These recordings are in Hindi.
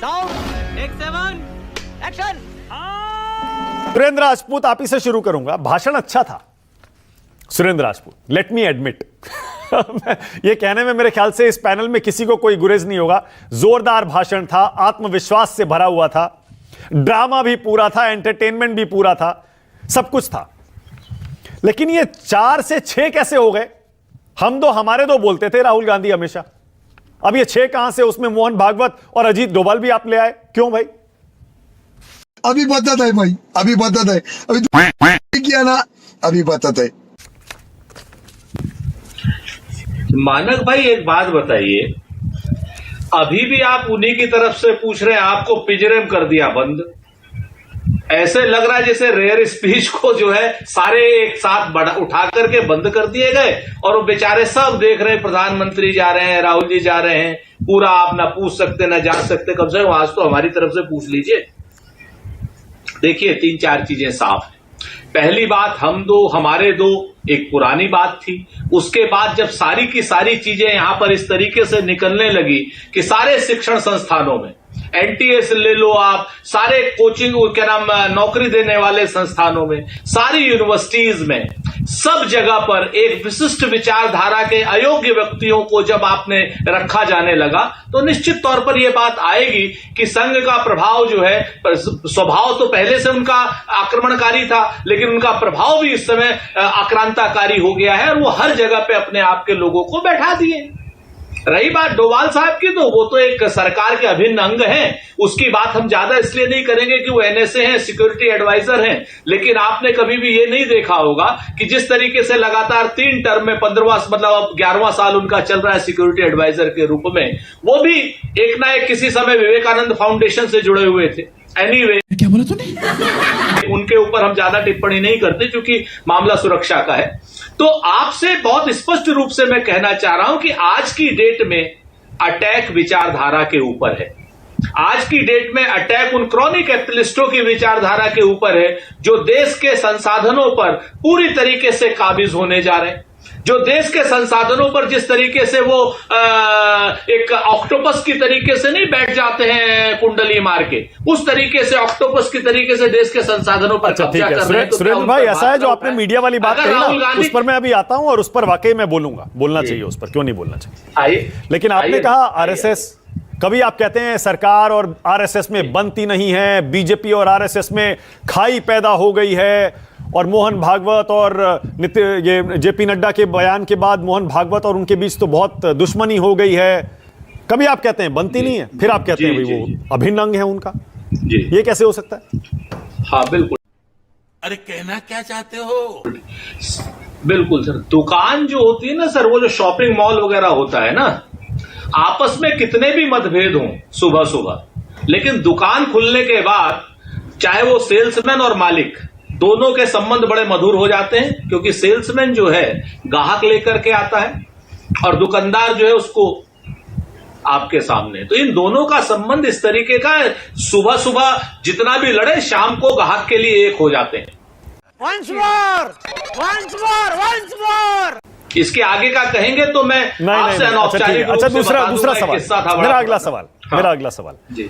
Sound take 7 action. Surendra Rajput, आप ही से शुरू करूंगा। भाषण अच्छा था Surendra Rajput, let me admit. ये कहने में मेरे ख्याल से इस पैनल में किसी को कोई गुरेज नहीं होगा। जोरदार भाषण था, आत्मविश्वास से भरा हुआ था, ड्रामा भी पूरा था, एंटरटेनमेंट भी पूरा था, सब कुछ था। लेकिन ये 4 से 6 कैसे हो गए? हम दो हमारे दो बोलते थे राहुल गांधी हमेशा, अब ये 6 कहां से? उसमें मोहन भागवत और अजीत डोभाल भी आप ले आए, क्यों भाई? अभी बताता है भाई, अभी बताता है, अभी किया ना, अभी बताता है। मानक भाई एक बात बताइए, अभी भी आप उन्हीं की तरफ से पूछ रहे हैं, आपको पिंजरे में कर दिया बंद। ऐसे लग रहा है जैसे रेयर स्पीच को जो है सारे एक साथ उठा करके बंद कर दिए गए और वो बेचारे सब देख रहे हैं, प्रधानमंत्री जा रहे हैं, राहुल जी जा रहे हैं, पूरा आप ना पूछ सकते ना जान सकते, कम से कम आज तो हमारी तरफ से पूछ लीजिए। देखिए 3-4 चीजें साफ है। पहली बात, हम दो हमारे दो एक पुरानी बात थी। उसके बाद जब सारी की सारी चीजें यहां पर इस तरीके से निकलने लगी कि सारे शिक्षण संस्थानों में, एनटीएस ले लो आप, सारे कोचिंग क्या नाम नौकरी देने वाले संस्थानों में, सारी यूनिवर्सिटीज में, सब जगह पर एक विशिष्ट विचारधारा के अयोग्य व्यक्तियों को जब आपने रखा जाने लगा तो निश्चित तौर पर यह बात आएगी कि संघ का प्रभाव जो है, स्वभाव तो पहले से उनका आक्रमणकारी था, लेकिन उनका प्रभाव भी इस समय आक्रांताकारी हो गया है और वो हर जगह पे अपने आप के लोगों को बैठा दिए। रही बात डोभाल साहब की, तो वो तो एक सरकार के अभिन्न अंग हैं, उसकी बात हम ज्यादा इसलिए नहीं करेंगे कि वो एनएसए हैं, सिक्योरिटी एडवाइजर हैं। लेकिन आपने कभी भी ये नहीं देखा होगा कि जिस तरीके से लगातार 3 टर्म में 15वां मतलब अब 11वां साल उनका चल रहा है सिक्योरिटी एडवाइजर के रूप में, वो भी एक ना एक किसी समय विवेकानंद फाउंडेशन से जुड़े हुए थे। एनीवे, क्या बोला तूने? उनके ऊपर हम ज्यादा टिप्पणी नहीं करते क्योंकि मामला सुरक्षा का है। तो आपसे बहुत स्पष्ट रूप से मैं कहना चाह रहा हूं कि आज की डेट में अटैक विचारधारा के ऊपर है। आज की डेट में अटैक उन क्रॉनिक कैपिटलिस्टों की विचारधारा के ऊपर है जो देश के संसाधनों पर पूरी तरीके से काबिज होने जा रहे हैं, जो देश के संसाधनों पर जिस तरीके से वो एक ऑक्टोपस की तरीके से नहीं बैठ जाते हैं कुंडली मार के, उस तरीके से ऑक्टोपस की तरीके से देश के संसाधनों पर कब्जा कर रहे हैं। तो सुरेंद्र भाई, ऐसा है जो आपने मीडिया वाली बात कही ना, उस पर मैं अभी आता हूं और उस पर वाकई में बोलूंगा, बोलना चाहिए उस पर, क्यों नहीं बोलना चाहिए। आइए, लेकिन आपने कहा आरएसएस, कभी आप कहते हैं सरकार और आरएसएस में बनती नहीं है, बीजेपी और आरएसएस में खाई पैदा हो गई है, और मोहन भागवत और ये जेपी नड्डा के बयान के बाद मोहन भागवत और उनके बीच तो बहुत दुश्मनी हो गई है। कभी आप कहते हैं बनती नहीं है, फिर आप कहते हैं भाई वो अभिन्न अंग है उनका। ये कैसे हो सकता है? हाँ बिल्कुल। अरे कहना क्या चाहते हो? बिल्कुल सर, दुकान जो होती है ना सर, वो जो शॉपिंग मॉल वगैरह होता है ना, आपस में कितने भी मतभेद हों सुबह सुबह, लेकिन दुकान खुलने के बाद चाहे वो सेल्समैन और मालिक दोनों के संबंध बड़े मधुर हो जाते हैं, क्योंकि सेल्समैन जो है ग्राहक लेकर के आता है और दुकानदार जो है उसको आपके सामने, तो इन दोनों का संबंध इस तरीके का है, सुबह सुबह जितना भी लड़े शाम को ग्राहक के लिए एक हो जाते हैं। Once more! इसके आगे का कहेंगे तो मैं आपसे अनौपचारिक रूप से दूसरा सवाल, मेरा अगला सवाल। जी।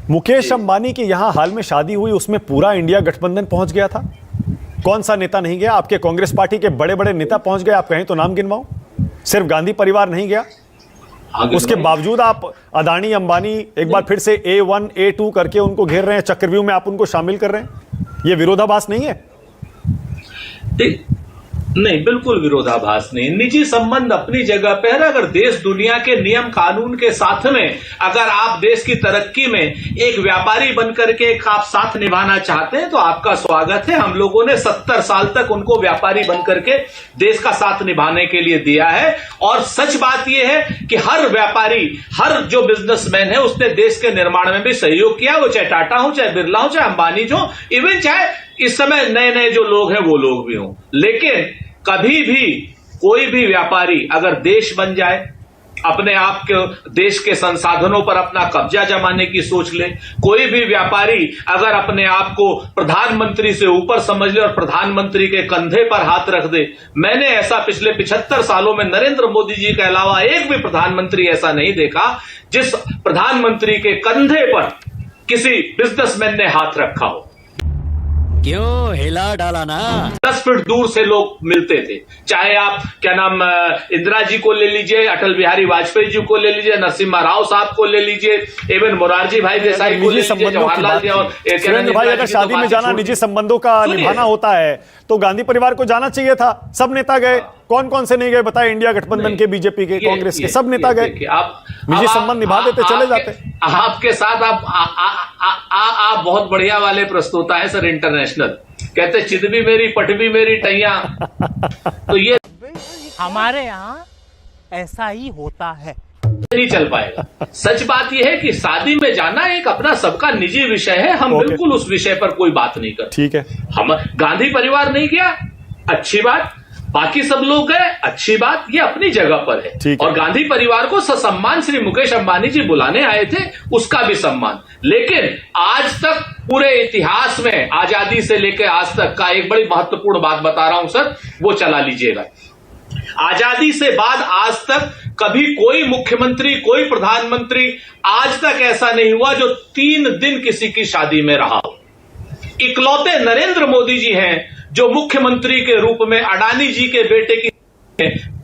मुकेश अंबानी की यहां हाल में शादी हुई, उसमें पूरा इंडिया गठबंधन पहुंच गया था। कौन सा नेता नहीं गया? आपके कांग्रेस पार्टी के बड़े बड़े नेता पहुंच गए, आप कहें तो नाम गिनवाओ। सिर्फ गांधी परिवार नहीं गया, उसके बावजूद आप अदानी अंबानी एक बार फिर से A1 A2 करके उनको घेर रहे हैं, चक्रव्यूह में आप उनको शामिल कर रहे हैं। यह विरोधाभास नहीं है? नहीं, बिल्कुल विरोधाभास नहीं। निजी संबंध अपनी जगह पे है। अगर देश दुनिया के नियम कानून के साथ में, अगर आप देश की तरक्की में एक व्यापारी बनकर के आप साथ निभाना चाहते हैं तो आपका स्वागत है। हम लोगों ने 70 साल तक उनको व्यापारी बनकर के देश का साथ निभाने के लिए दिया है। और सच बात यह है कि हर व्यापारी, हर जो बिजनेसमैन है, उसने देश के निर्माण में भी सहयोग किया, वो चाहे टाटा हो, चाहे बिरला हो, चाहे अंबानी हो, इवन चाहे इस समय नए नए जो लोग हैं वो लोग भी हों। लेकिन कभी भी कोई भी व्यापारी अगर देश बन जाए अपने आप के देश के संसाधनों पर अपना कब्जा जमाने की सोच ले। कोई भी व्यापारी अगर अपने आप को प्रधानमंत्री से ऊपर समझ ले और प्रधानमंत्री के कंधे पर हाथ रख दे, मैंने ऐसा पिछले 75 सालों में नरेंद्र मोदी जी के अलावा एक भी प्रधानमंत्री ऐसा नहीं देखा जिस प्रधानमंत्री के कंधे पर किसी बिजनेसमैन ने हाथ रखा हो। क्यों हिला डाला ना? 10 फीट दूर से लोग मिलते थे, चाहे आप क्या नाम इंदिरा जी को ले लीजिए, अटल बिहारी वाजपेयी जी को ले लीजिए, नरसिम्हा राव साहब को ले लीजिए, एवं मोरारजी भाई देसाई को ले लीजिए, जवाहरलाल जी और सुरेंद्र भाई, अगर शादी में जाना निजी संबंधों का निभाना होता है तो गांधी परिवार को जाना चाहिए था। सब नेता गए, कौन कौन से नहीं गए बताए? इंडिया गठबंधन के, बीजेपी के, कांग्रेस के सब नेता गए। आप निजी संबंध निभा देते, चले जाते। आपके साथ आप बहुत बढ़िया वाले प्रस्तोता है सर, इंटरनेशनल कहते चित भी मेरी पट भी मेरी टैया। तो ये हमारे यहाँ ऐसा ही होता है। नहीं चल पाएगा। सच बात यह है कि शादी में जाना एक अपना सबका निजी विषय है, हम बिल्कुल उस विषय पर कोई बात नहीं करते। ठीक है, हम गांधी परिवार नहीं गया, अच्छी बात, बाकी सब लोग गए, अच्छी बात, ये अपनी जगह पर है। और गांधी परिवार को ससम्मान श्री मुकेश अंबानी जी बुलाने आए थे, उसका भी सम्मान। लेकिन आज तक पूरे इतिहास में आजादी से लेकर आज तक का एक बड़ी महत्वपूर्ण बात बता रहा हूं सर, वो चला लीजिएगा। आजादी से बाद आज तक कभी कोई मुख्यमंत्री, कोई प्रधानमंत्री आज तक ऐसा नहीं हुआ जो 3 दिन किसी की शादी में रहा हो। इकलौते नरेंद्र मोदी जी हैं जो मुख्यमंत्री के रूप में अडानी जी के बेटे की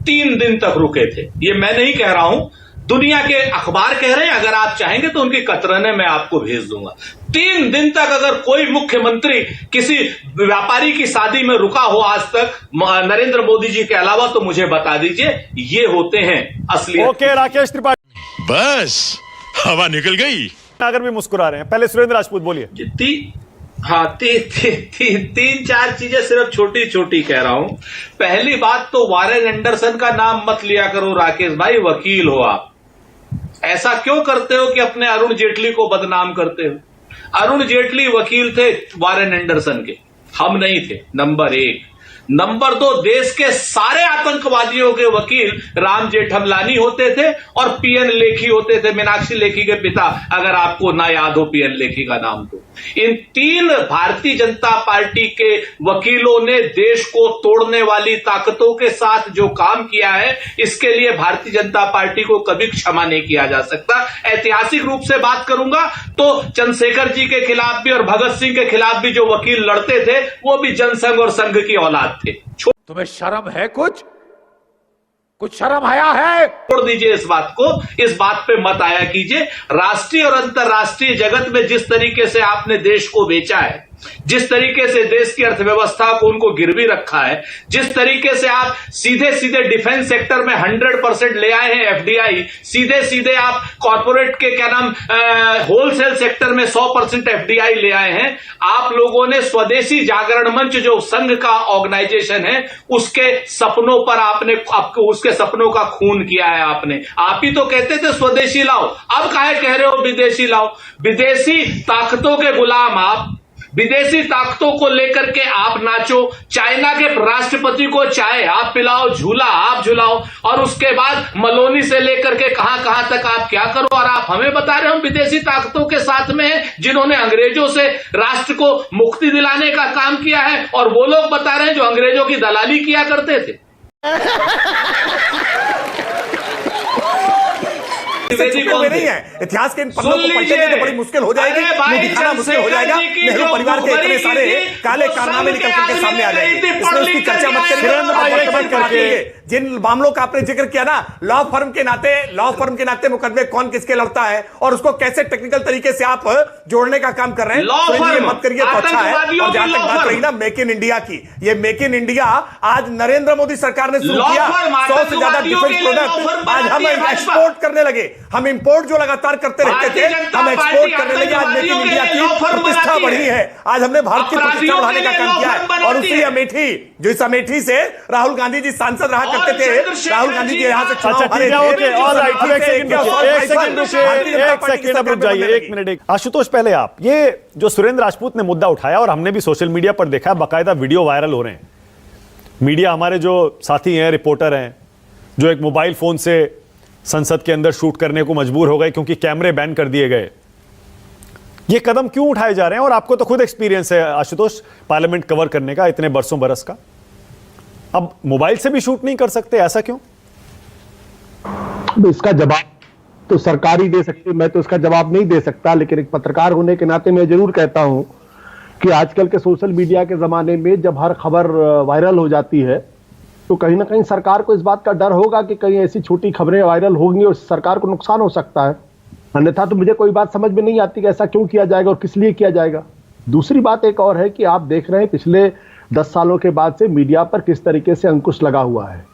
3 दिन तक रुके थे। ये मैं नहीं कह रहा हूं, दुनिया के अखबार कह रहे हैं। अगर आप चाहेंगे तो उनकी कतरने मैं आपको भेज दूंगा। 3 दिन तक अगर कोई मुख्यमंत्री किसी व्यापारी की शादी में रुका हो आज तक नरेंद्र मोदी जी के अलावा, तो मुझे बता दीजिए। ये होते हैं असली। ओके राकेश त्रिपाठी, बस हवा निकल गई। अगर भी मुस्कुरा रहे हैं, पहले सुरेंद्र राजपूत बोलिए। तीन चार चीजें सिर्फ छोटी छोटी कह रहा हूं। पहली बात तो वारेन एंडरसन का नाम मत लिया करो राकेश भाई, वकील हो आप। ऐसा क्यों करते हो कि अपने अरुण जेटली को बदनाम करते हो? अरुण जेटली वकील थे वारेन एंडरसन के, हम नहीं थे। नंबर 1। नंबर 2, देश के सारे आतंकवादियों के वकील राम जेठमलानी होते थे और पीएन लेखी होते थे, मीनाक्षी लेखी के पिता, अगर आपको ना याद हो पीएन लेखी का नाम। तो इन 3 भारतीय जनता पार्टी के वकीलों ने देश को तोड़ने वाली ताकतों के साथ जो काम किया है, इसके लिए भारतीय जनता पार्टी को कभी क्षमा नहीं किया जा सकता। ऐतिहासिक रूप से बात करूंगा तो चंद्रशेखर जी के खिलाफ भी और भगत सिंह के खिलाफ भी जो वकील लड़ते थे, वो भी जनसंघ और संघ की औलाद थे। तुम्हें शर्म है? कुछ शर्म आया है? छोड़ दीजिए इस बात को, इस बात पे मत आया कीजिए। राष्ट्रीय और अंतर्राष्ट्रीय जगत में जिस तरीके से आपने देश को बेचा है, जिस तरीके से देश की अर्थव्यवस्था को उनको गिरवी रखा है, जिस तरीके से आप सीधे सीधे डिफेंस सेक्टर में 100% ले आए हैं एफडीआई, सीधे सीधे आप कॉर्पोरेट के क्या नाम होलसेल सेक्टर में 100% एफडीआई ले आए हैं। आप लोगों ने स्वदेशी जागरण मंच जो संघ का ऑर्गेनाइजेशन है, उसके सपनों पर आपको उसके सपनों का खून किया है आपने। आप ही तो कहते थे स्वदेशी लाओ, अब काहे कह रहे हो विदेशी लाओ? विदेशी ताकतों के गुलाम आप, विदेशी ताकतों को लेकर के आप नाचो। चाइना के राष्ट्रपति को चाय आप पिलाओ, झूला आप झुलाओ, और उसके बाद मलोनी से लेकर के कहां तक आप क्या करो। और आप हमें बता रहे हो विदेशी ताकतों के साथ में है जिन्होंने अंग्रेजों से राष्ट्र को मुक्ति दिलाने का काम किया है, और वो लोग बता रहे हैं जो अंग्रेजों की दलाली किया करते थे। नहीं है इतिहास के इन पन्नों को पढ़ने तो बड़ी मुश्किल हो जाएगी, दिखाना मुश्किल हो जाएगा। नेहरू परिवार के इतने सारे काले कारनामे निकल करके सामने आ जाएंगे, इसमें उसकी चर्चा मत करिए। जिन मामलों का आपने जिक्र किया ना, लॉ फर्म के नाते मुकदमे कौन किसके लड़ता है और उसको कैसे टेक्निकल तरीके से आप जोड़ने का काम कर रहे हैं, तो ये मत करिए तो अच्छा है। और जहां तक बात रही ना मेक इन इंडिया की, ये मेक इन इंडिया आज नरेंद्र मोदी सरकार ने शुरू किया। 100 से ज्यादा डिफेंस प्रोडक्ट आज हम एक्सपोर्ट करने लगे। हम इंपोर्ट जो लगातार करते रहते थे, हम एक्सपोर्ट करने लगे। आज मेक इन इंडिया की प्रतिष्ठा बढ़ी है, आज हमने भारत की प्रतिष्ठा बढ़ाने का काम किया है। और उसी अमेठी, जो इस अमेठी से राहुल गांधी जी सांसद रहा करते थे, राहुल गांधी जी यहाँ से चुनाव हारे थे। आशुतोष, पहले आप ये जो सुरेंद्र राजपूत ने मुद्दा उठाया और हमने भी सोशल मीडिया पर देखा, बाकायदा वीडियो वायरल हो रहे हैं। मीडिया हमारे जो साथी हैं, रिपोर्टर हैं, जो एक मोबाइल फोन से संसद के अंदर शूट करने को मजबूर हो गए क्योंकि कैमरे बैन कर दिए गए। ये कदम क्यों उठाए जा रहे हैं? और आपको तो खुद एक्सपीरियंस है आशुतोष पार्लियामेंट कवर करने का इतने बरसों बरस का, अब मोबाइल से भी शूट नहीं कर सकते, ऐसा क्यों? इसका जवाब तो सरकार ही दे सकती है, मैं तो इसका जवाब नहीं दे सकता। लेकिन एक पत्रकार होने के नाते मैं जरूर कहता हूं कि आजकल के सोशल मीडिया के जमाने में जब हर खबर वायरल हो जाती है तो कहीं ना कहीं सरकार को इस बात का डर होगा कि कहीं ऐसी छोटी खबरें वायरल होंगी और सरकार को नुकसान हो सकता है। अन्यथा तो मुझे कोई बात समझ में नहीं आती कि ऐसा क्यों किया जाएगा और किस लिए किया जाएगा। दूसरी बात एक और है कि आप देख रहे हैं पिछले 10 सालों के बाद से मीडिया पर किस तरीके से अंकुश लगा हुआ है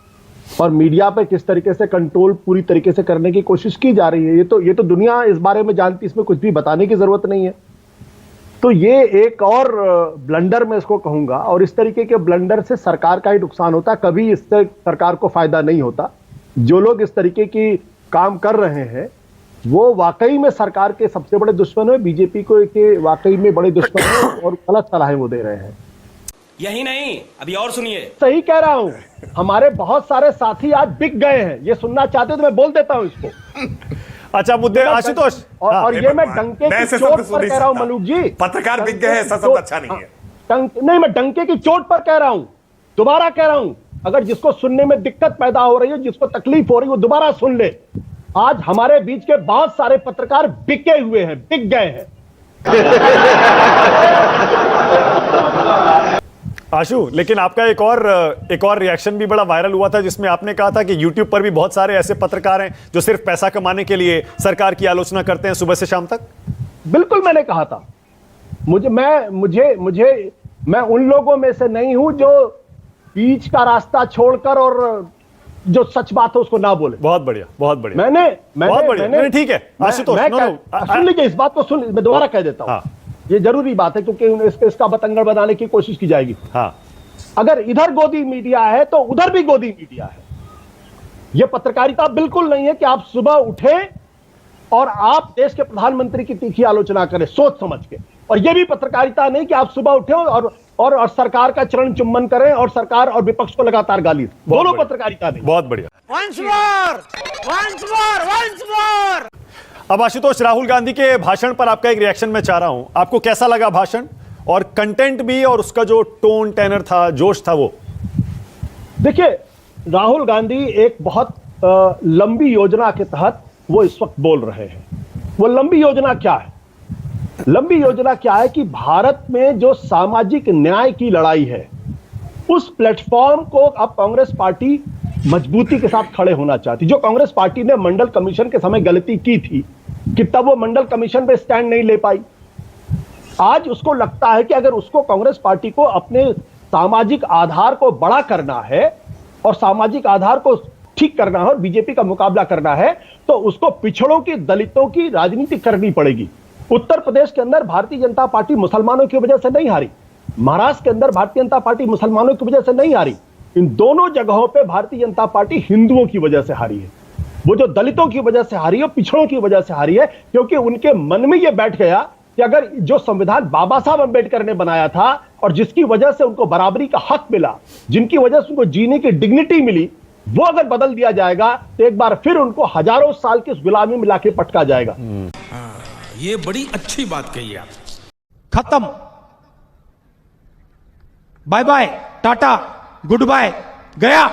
और मीडिया पर किस तरीके से कंट्रोल पूरी तरीके से करने की कोशिश की जा रही है। ये तो दुनिया इस बारे में जानती, इसमें कुछ भी बताने की जरूरत नहीं है। तो ये एक और ब्लंडर मैं इसको कहूंगा, और इस तरीके के ब्लंडर से सरकार का ही नुकसान होता, कभी इससे सरकार को फायदा नहीं होता। जो लोग इस तरीके की काम कर रहे हैं वो वाकई में सरकार के सबसे बड़े दुश्मन है, बीजेपी को के वाकई में बड़े दुश्मन है और गलत सलाहें वो दे रहे हैं। यही नहीं, अभी और सुनिए। सही कह रहा हूं, हमारे बहुत सारे साथी आज बिक गए हैं। ये सुनना चाहते हो तो मैं बोल देता हूं इसको। अच्छा मुद्दे आशुतोष, और ये मैं डंके की चोट पर कह रहा हूं मलूक जी। पत्रकार बिक गए, ऐसा शब्द अच्छा नहीं है। नहीं, मैं डंके की चोट पर कह रहा हूं, दोबारा कह रहा हूं। अगर जिसको सुनने में दिक्कत पैदा हो रही है, जिसको तकलीफ हो रही है, वो दोबारा सुन ले। आज हमारे बीच के बहुत सारे पत्रकार बिके हुए हैं, बिक गए हैं। आशु, लेकिन आपका एक और रिएक्शन भी बड़ा वायरल हुआ था जिसमें आपने कहा था कि YouTube पर भी बहुत सारे ऐसे पत्रकार हैं जो सिर्फ पैसा कमाने के लिए सरकार की आलोचना करते हैं सुबह से शाम तक। बिल्कुल मैंने कहा था। मैं उन लोगों में से नहीं हूं जो बीच का रास्ता छोड़कर और जो सच बात है उसको ना बोले। बहुत बढ़िया, बहुत बढ़िया। मैंने ठीक है आशुतोष, सुन लीजिए इस बात को, सुन, मैं दोबारा कह देता हूं। हाँ। ये जरूरी बात है क्योंकि इसका बतंगड़ बनाने की कोशिश की जाएगी। हाँ। अगर इधर गोदी मीडिया है तो उधर भी गोदी मीडिया है। यह पत्रकारिता बिल्कुल नहीं है कि आप सुबह उठे और आप देश के प्रधानमंत्री की तीखी आलोचना करें सोच समझ के, और यह भी पत्रकारिता नहीं कि आप सुबह उठे और सरकार का चरण चुम्बन करें और सरकार और विपक्ष को लगातार गाली। दोनों पत्रकारिता नहीं। बहुत बढ़िया। Once more! अब आशुतोष, राहुल गांधी के भाषण पर आपका एक रिएक्शन मैं चाह रहा हूं। आपको कैसा लगा भाषण, और कंटेंट भी और उसका जो टोन टेनर था, जोश था वो? देखिए, राहुल गांधी एक बहुत लंबी योजना के तहत वो इस वक्त बोल रहे हैं। वो लंबी योजना क्या है? लंबी योजना क्या है कि भारत में जो सामाजिक न्याय की लड़ाई है उस प्लेटफॉर्म को अब कांग्रेस पार्टी मजबूती के साथ खड़े होना चाहती। जो कांग्रेस पार्टी ने मंडल कमीशन के समय गलती की थी कि तब वो मंडल कमीशन पे स्टैंड नहीं ले पाई, आज उसको लगता है कि अगर उसको कांग्रेस पार्टी को अपने सामाजिक आधार को बड़ा करना है और सामाजिक आधार को ठीक करना है और बीजेपी का मुकाबला करना है तो उसको पिछड़ों की, दलितों की राजनीति करनी पड़ेगी। उत्तर प्रदेश के अंदर भारतीय जनता पार्टी मुसलमानों की वजह से नहीं हारी, महाराष्ट्र के अंदर भारतीय जनता पार्टी मुसलमानों की वजह से नहीं हारी, इन दोनों जगहों पे भारतीय जनता पार्टी हिंदुओं की वजह से हारी है। वो जो दलितों की वजह से हारी है, पिछड़ों की वजह से हारी है, क्योंकि उनके मन में यह बैठ गया कि अगर जो संविधान बाबा साहब अंबेडकर ने बनाया था और जिसकी वजह से उनको बराबरी का हक मिला, जिनकी वजह से उनको जीने की डिग्निटी मिली, वो अगर बदल दिया जाएगा तो एक बार फिर उनको हजारों साल की गुलामी में लाके पटका जाएगा। ये बड़ी अच्छी बात कही आप। खत्म, bye bye, tata, goodbye, गया।